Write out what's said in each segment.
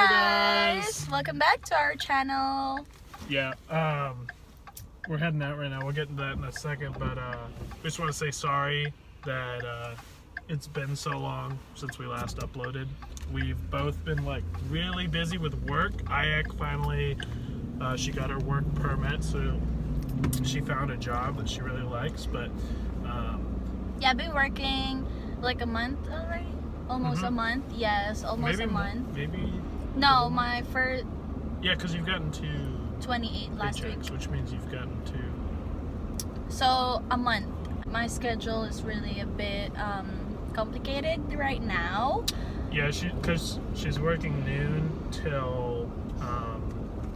guys! Welcome back to our channel. Yeah, we're heading out right now. We'll get into that in a second, but we just want to say sorry that it's been so long since we last uploaded. We've both been like really busy with work. Ayek finally, she got her work permit, so she found a job that she really likes, but yeah, I've been working like a month already. Almost a month, yes, almost maybe a month. Maybe. No, my first. Yeah, because you've gotten to 28 last week, which means you've gotten to. So a month. My schedule is really a bit complicated right now. Yeah, because she's working noon till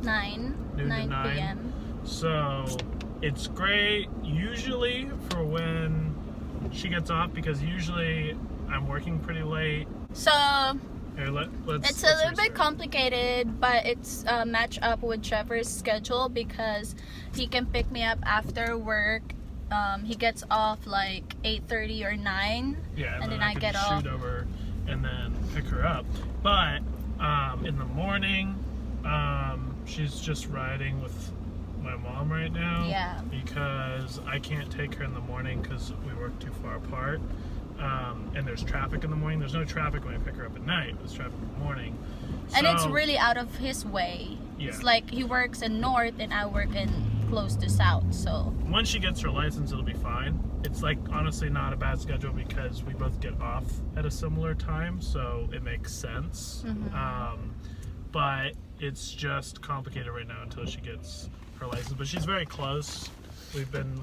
9 p.m. So it's great usually for when she gets off, because usually I'm working pretty late. So here, it's a little bit complicated, but it's match up with Trevor's schedule because he can pick me up after work. He gets off like 8:30 or 9. Yeah, and then I get off. Shoot over and then pick her up. But in the morning, she's just riding with my mom right now. Yeah. Because I can't take her in the morning because we work too far apart. And there's traffic in the morning. There's no traffic when I pick her up at night. There's traffic in the morning. And it's really out of his way. Yeah. It's like he works in north and I work in close to south. So once she gets her license, it'll be fine. It's like honestly not a bad schedule because we both get off at a similar time, so it makes sense. But it's just complicated right now until she gets her license. But she's very close. We've been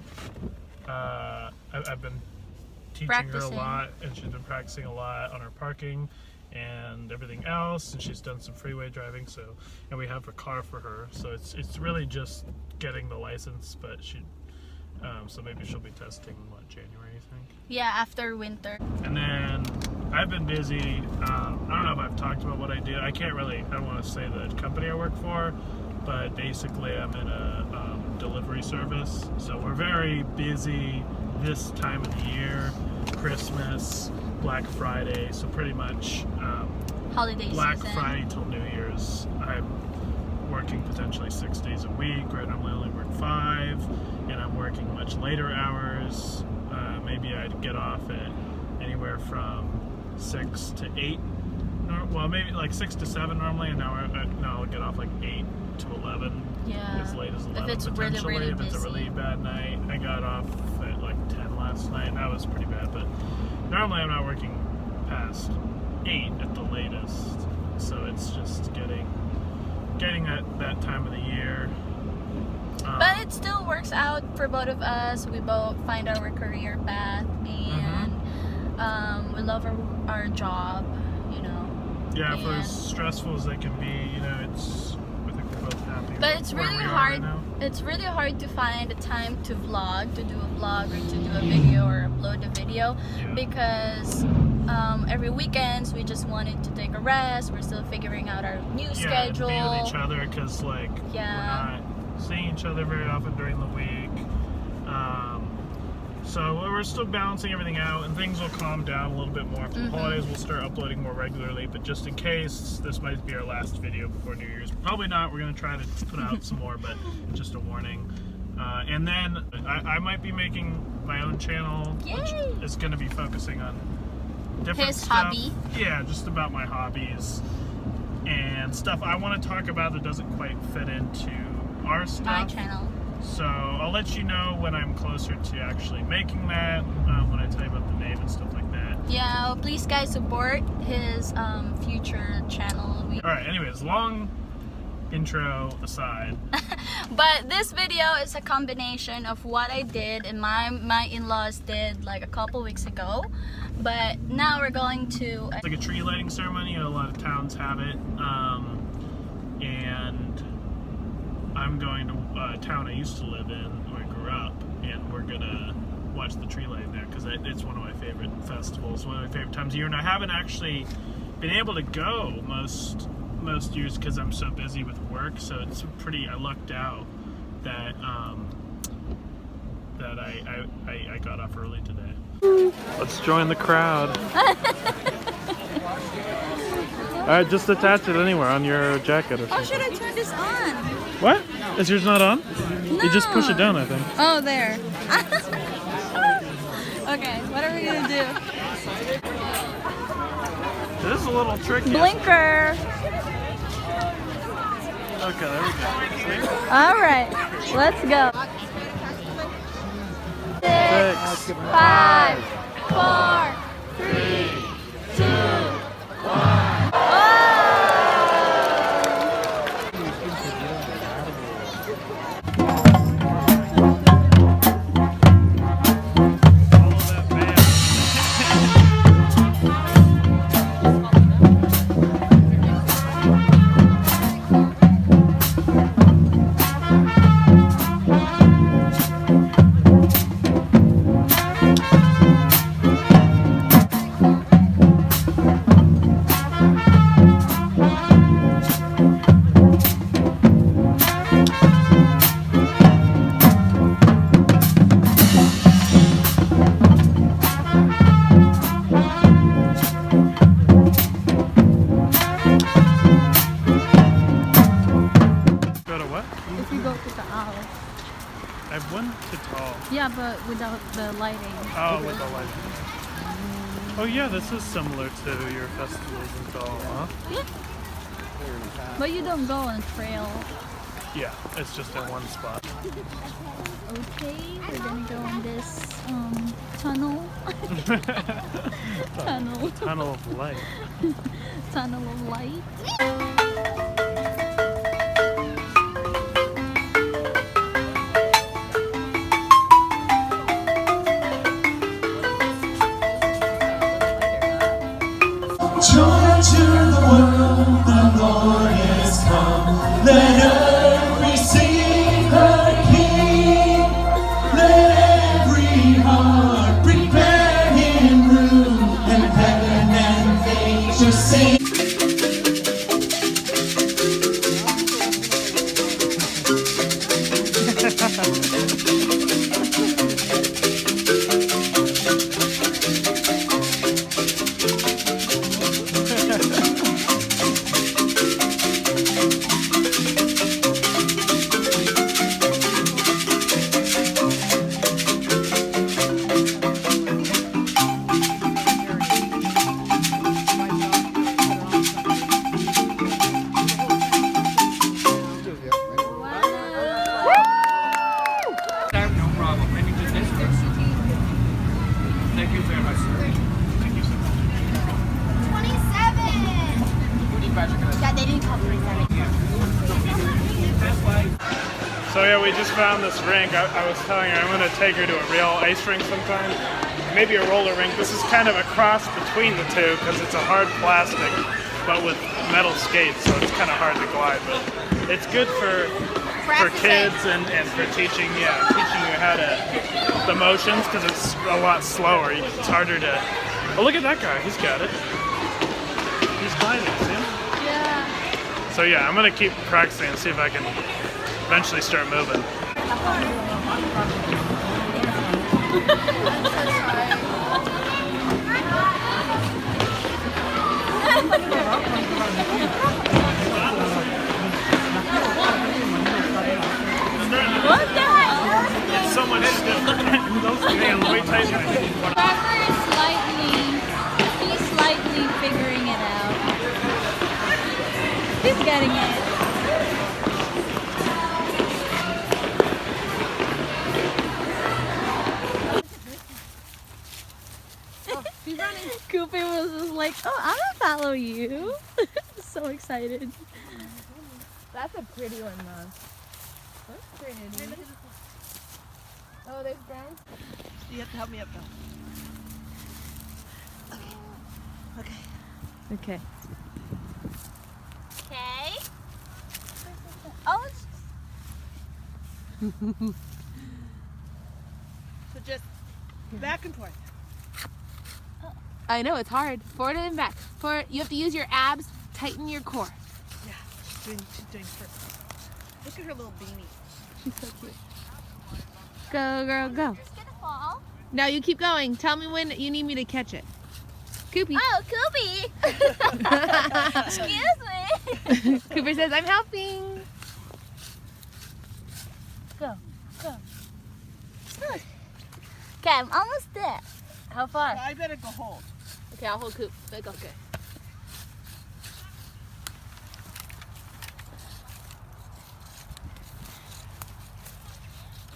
I've been teaching her a lot, and she's been practicing a lot on her parking and everything else, and she's done some freeway driving, so, and we have a car for her, so it's really just getting the license. But she so maybe she'll be testing January, I think. Yeah, after winter. And then I've been busy. I don't know if I've talked about what I do. I don't want to say the company I work for, but basically I'm in a delivery service, so we're very busy this time of the year. Christmas, Black Friday, so pretty much holiday Black season. Friday till New Year's. I'm working potentially 6 days a week. Right now I only work 5, and I'm working much later hours. Maybe I'd get off at anywhere from 6 to 8. Well, maybe like 6 to 7 normally, and now I'll get off like 8 to 11. Yeah. As late as 11 if it's potentially. really if it's a really bad night. I got off at like 10 last night, and that was pretty bad. But normally I'm not working past 8 at the latest. So it's just getting that time of the year. But it still works out for both of us. We both find our career path, and we love our job, you know. Yeah, for as stressful as they can be, you know, I think we're both happy. But it's really hard. Right, it's really hard to find the time to vlog, to do a vlog, or to do a video or upload a video, because every weekends we just wanted to take a rest. We're still figuring out our new schedule. Yeah, be with each other, because like we're not seeing each other very often during the week. So we're still balancing everything out, and things will calm down a little bit more after the holidays. We'll start uploading more regularly, but just in case, this might be our last video before New Year's. Probably not. We're going to try to put out some more, but just a warning. And then I might be making my own channel, which is going to be focusing on different stuff. Hobby. Yeah, just about my hobbies and stuff I want to talk about that doesn't quite fit into our stuff. My channel. So I'll let you know when I'm closer to actually making that, when I tell you about the name and stuff like that. Yeah, well, please guys support his future channel. Alright, anyways, long intro aside. But this video is a combination of what I did and my in-laws did like a couple weeks ago. But now we're going to... It's like a tree lighting ceremony. A lot of towns have it. And I'm going to a town I used to live in, where I grew up, and we're gonna watch the tree lighting there, because it's one of my favorite festivals, one of my favorite times of year, and I haven't actually been able to go most years because I'm so busy with work. So it's I lucked out that I got off early today. Let's join the crowd. Alright, just attach it anywhere on your jacket or Oh, something. should I turn this on? What? Is yours not on? No. You just push it down, I think. Oh, there. Okay, what are we gonna do? This is a little tricky. Blinker. Okay, there we go. See? All right, let's go. 6, 5, 4, 3, 2, 1. Follow that band. Go to what? If you go to the owl. I've went to tall. Yeah, but without the lighting. Oh, with the lighting. Oh yeah, this is similar to your festivals in tall, huh? Yeah. But you don't go on trail. Yeah, it's just in one spot. Okay, we're gonna go on this tunnel. Tunnel. Tunnel of light. Tunnel of light. Joy unto the world, the Lord is come. Let earth receive her King. Let every heart prepare him room, and heaven and nature sing. No problem. Maybe do this first. Thank you very much, sir. Thank you so much. 27! Yeah, they didn't call 27. So yeah, we just found this rink. I was telling her I'm going to take her to a real ice rink sometime. Maybe a roller rink. This is kind of a cross between the two because it's a hard plastic, but with metal skates, so it's kind of hard to glide. But it's good for kids and for teaching you how to the motions because it's a lot slower. It's harder to. Oh, look at that guy. He's got it. He's gliding. See him? Yeah. So yeah, I'm gonna keep practicing and see if I can eventually start moving. What the hell? It's so much different. Those man, way tighter. Trevor is he's slightly figuring it out. He's getting it. Coopy was just like, oh, I'm gonna follow you. So excited. That's a pretty one, Mom. That's pretty. Oh, there's brown. You have to help me up though. Okay. Okay. Oh, it's So just back and forth. I know it's hard. Forward and back. Forward. You have to use your abs. Tighten your core. Yeah, she's doing perfect. Look at her little beanie. She's so cute. Go, girl, go. Now you keep going. Tell me when you need me to catch it. Koopy. Oh, Koopy! Excuse me! Cooper says, I'm helping. Go. Okay, I'm almost there. How far? I better go hold. Okay, I'll hold Coop. Okay.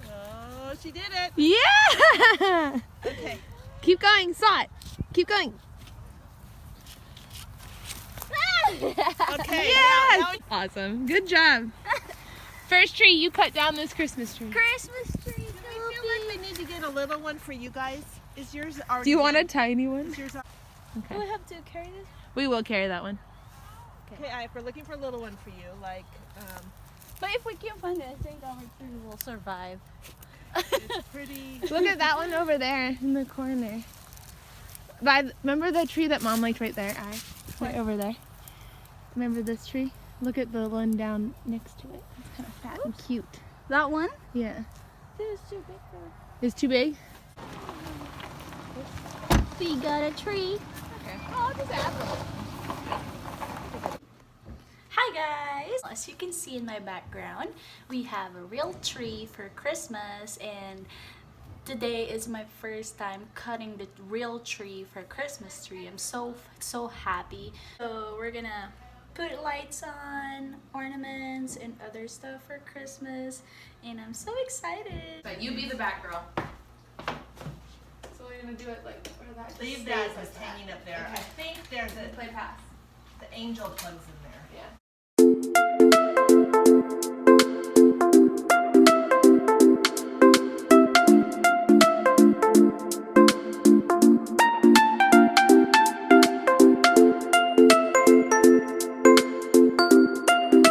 Oh, she did it. Yeah! Okay. Keep going, saw it. Keep going. Okay. Yes! Now Awesome. Good job. First tree, you cut down this Christmas tree. Christmas tree, do we feel like we need to get a little one for you guys? Is yours already? Do you want a done? tiny one? Is yours Do Okay. we have to carry this? We will carry that one. okay? If we're looking for a little one for you, like But if we can't find it, I think our tree will survive. it's pretty. Look at that one over there in the corner. Remember the tree that Mom liked right there? Right over there. Remember this tree? Look at the one down next to it. It's kind of fat and cute. That one? Yeah. This is too big for It's too big? We got a tree. Oh, this apple. Hi guys! As you can see in my background, we have a real tree for Christmas, and today is my first time cutting the real tree for Christmas tree. I'm so happy. So we're gonna put lights on, ornaments, and other stuff for Christmas, and I'm so excited. But you be the back girl. So we're gonna do it like where that Leave just that stays just like hanging up there. Okay. I think there's that. Play pass. the angel plugs in there. Yeah.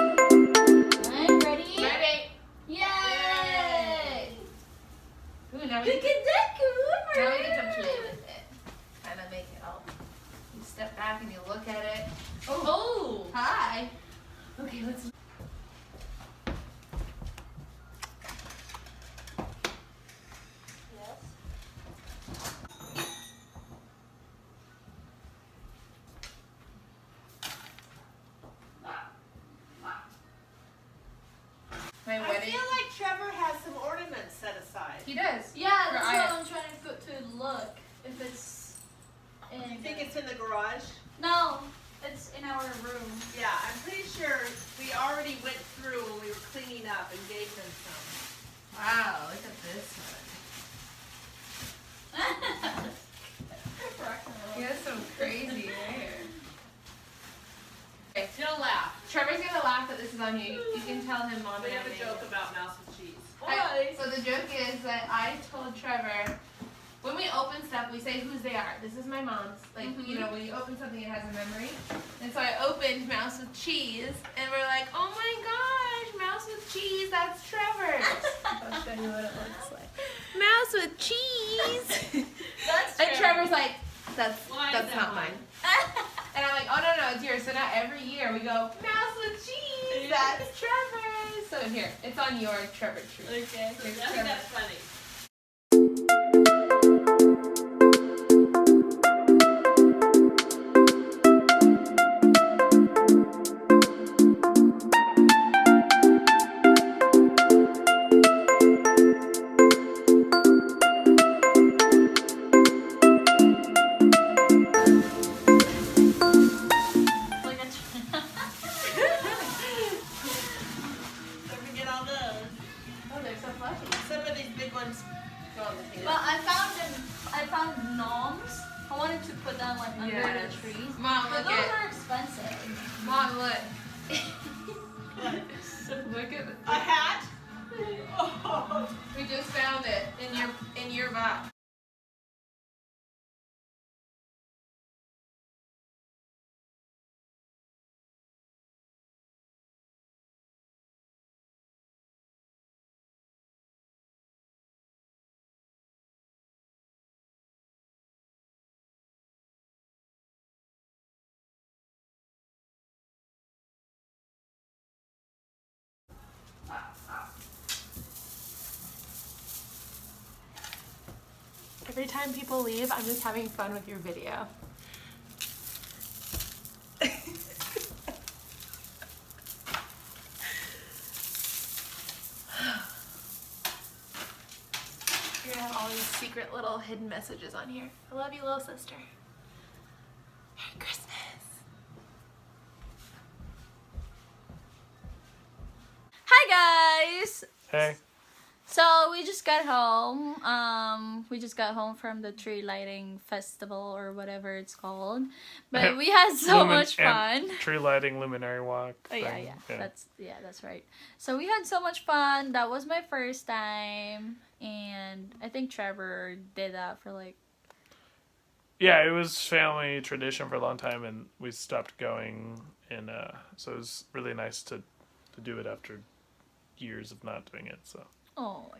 I'm ready. Ready? Yay! Ooh, now Look we at that, Cooper! Now we get to play with it. Kind of make it all. You step back and you look at it. Oh, hi. Okay, let's. My I wedding. feel like Trevor has some ornaments set aside. He does. Yeah, For that's Ayek. what I'm trying to look. If it's in. You think it's in the garage? No, it's in our room. Yeah, I'm pretty sure we already went through when we were cleaning up and gave them some. Wow, look at this one. He has some crazy hair. Okay, Don't laugh. Trevor's gonna laugh that this is on you. You can tell him, Mom. We and I have a made joke it. about mouse with cheese. So the joke is that I told Trevor, when we open stuff, we say whose they are. This is my mom's. Like, you know, when you open something, it has a memory. And so I opened Mouse with Cheese, and we're like, oh my gosh, Mouse with Cheese, that's Trevor's. I'll show you what it looks like. Mouse with Cheese. That's And Trevor's like, that's Why is that not mine. And I'm like, oh no, it's yours. So now every year we go, Mouse with Cheese, that's Trevor's. So here, it's on your Trevor tree. Okay. I think that's funny. Like a Don't forget all those. Oh, they're so fluffy. Some of these big ones go on the table. Well, I found gnomes. I wanted to put them like under Yes. the trees. Mom, But look those at are expensive. Mom, look. Look at A hat? Oh. we just found it in your box. Every time people leave, I'm just having fun with your video. have all these secret little hidden messages on here. I love you, little sister. Merry Christmas. Hi guys! Hey. So we just got home. We just got home from the tree lighting festival or whatever it's called. But we had so much fun. Tree lighting luminary walk. Oh yeah, thing. yeah. That's right. So we had so much fun. That was my first time, and I think Trevor did that for like. Yeah, it was family tradition for a long time, and we stopped going, and so it was really nice to do it after years of not doing it. So. Oh.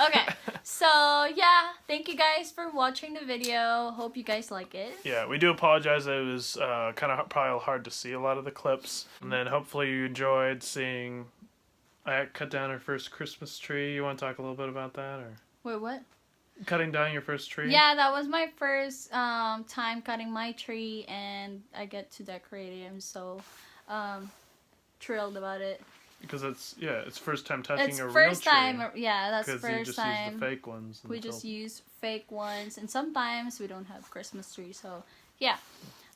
Okay, so yeah, thank you guys for watching the video. Hope you guys like it. Yeah, we do apologize. It was kind of probably hard to see a lot of the clips. And then hopefully you enjoyed seeing Ayek cut down her first Christmas tree. You want to talk a little bit about that? Or Wait, what? Cutting down your first tree? Yeah, that was my first time cutting my tree, and I get to decorate it. I'm so thrilled about it. Because it's first time touching It's a real first tree. time, yeah, that's Because first you just time. use the fake ones. We just use fake ones, and sometimes we don't have Christmas trees, so yeah.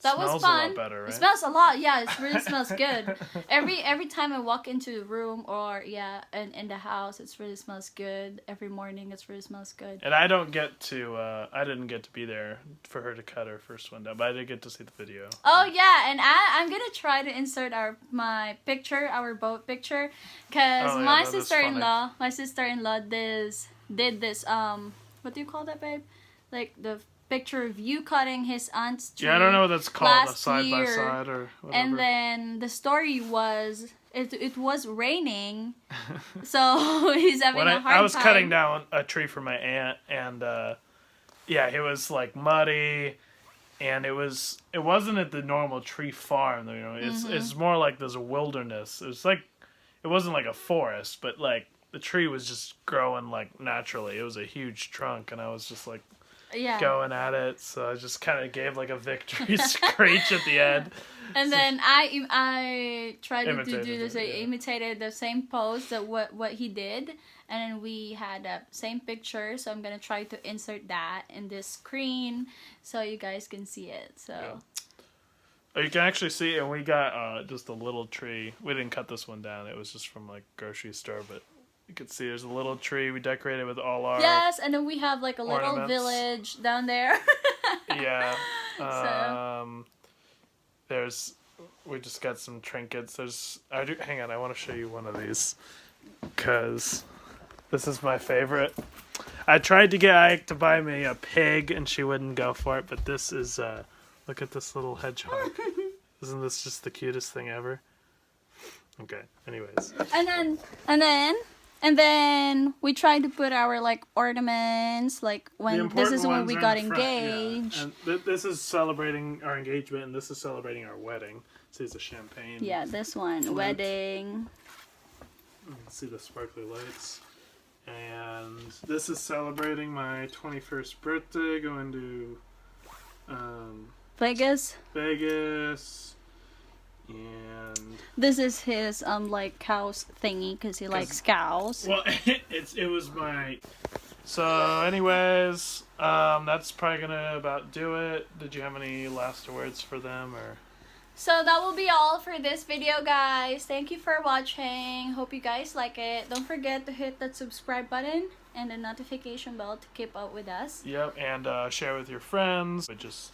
That was smells fun. a lot better, right? It smells a lot. Yeah, it really smells good. Every time I walk into the room or and in the house, it really smells good. Every morning, it really smells good. And I didn't get to be there for her to cut her first one down, but I did get to see the video. Oh yeah, and I'm gonna try to insert our boat picture, cause my sister-in-law did this what do you call that, babe? Like the picture of you cutting his aunt's tree. Yeah, I don't know what that's called, a side by year. side or whatever. And then the story was it was raining, so he's having a hard time. I was cutting down a tree for my aunt, and it was like muddy, and it wasn't at the normal tree farm. You know, it's more like there's a wilderness. It wasn't like a forest, but like the tree was just growing like naturally. It was a huge trunk, and I was just like. Yeah. Going at it, so I just kind of gave like a victory screech at the end. And then I tried to do this. I Yeah. imitated the same pose that what he did, and then we had that same picture. So I'm gonna try to insert that in this screen so you guys can see it. So. Yeah. Oh, you can actually see it, and we got just a little tree. We didn't cut this one down. It was just from like grocery store, but. You can see there's a little tree we decorated with all our Yes, and then we have like a little ornaments. village down there. Yeah. So. We just got some trinkets. Hang on, I want to show you one of these because this is my favorite. I tried to get Ayek to buy me a pig and she wouldn't go for it, but this is look at this little hedgehog. Isn't this just the cutest thing ever? Okay. Anyways. And then we tried to put our like ornaments, like when this is when we got engaged. Yeah. And this is celebrating our engagement, and this is celebrating our wedding. See, it's a champagne. Yeah, this one, flute. wedding. You can see the sparkly lights. And this is celebrating my 21st birthday, going to Vegas. And this is his like cows thingy because he likes cows. Well, it was my. So, anyways, that's probably gonna about do it. Did you have any last words for them or? So that will be all for this video, guys. Thank you for watching. Hope you guys like it. Don't forget to hit that subscribe button and the notification bell to keep up with us. Yep, and share with your friends. We're just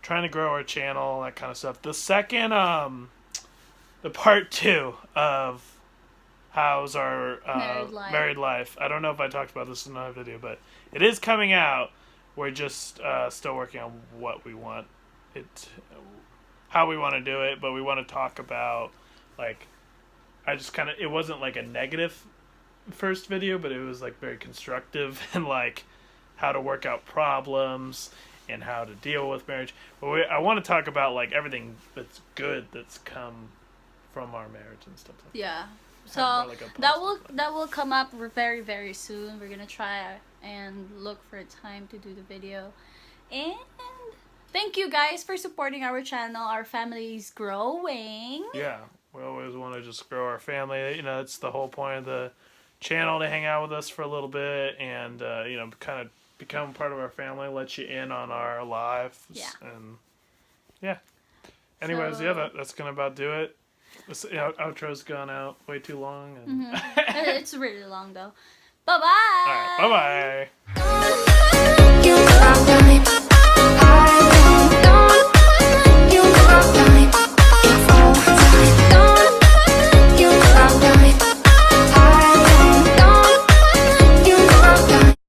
trying to grow our channel, that kind of stuff. The second, the part 2 of how's our married life. I don't know if I talked about this in another video, but it is coming out. We're just still working on what we want how we want to do it, but we want to talk about, like, it wasn't like a negative first video, but it was like very constructive and like how to work out problems and how to deal with marriage. But I want to talk about like everything that's good that's come from our marriage and stuff like that. Yeah. So that will come up very, very soon. We're gonna try and look for a time to do the video. And thank you guys for supporting our channel. Our family is growing. Yeah, we always want to just grow our family. You know, it's the whole point of the channel to hang out with us for a little bit and you know, kind of become part of our family, let you in on our lives. Yeah. And yeah. Anyways, So- yeah, that's gonna about do it. This outro's gone out way too long. And It's really long though. Bye bye. all right, bye bye.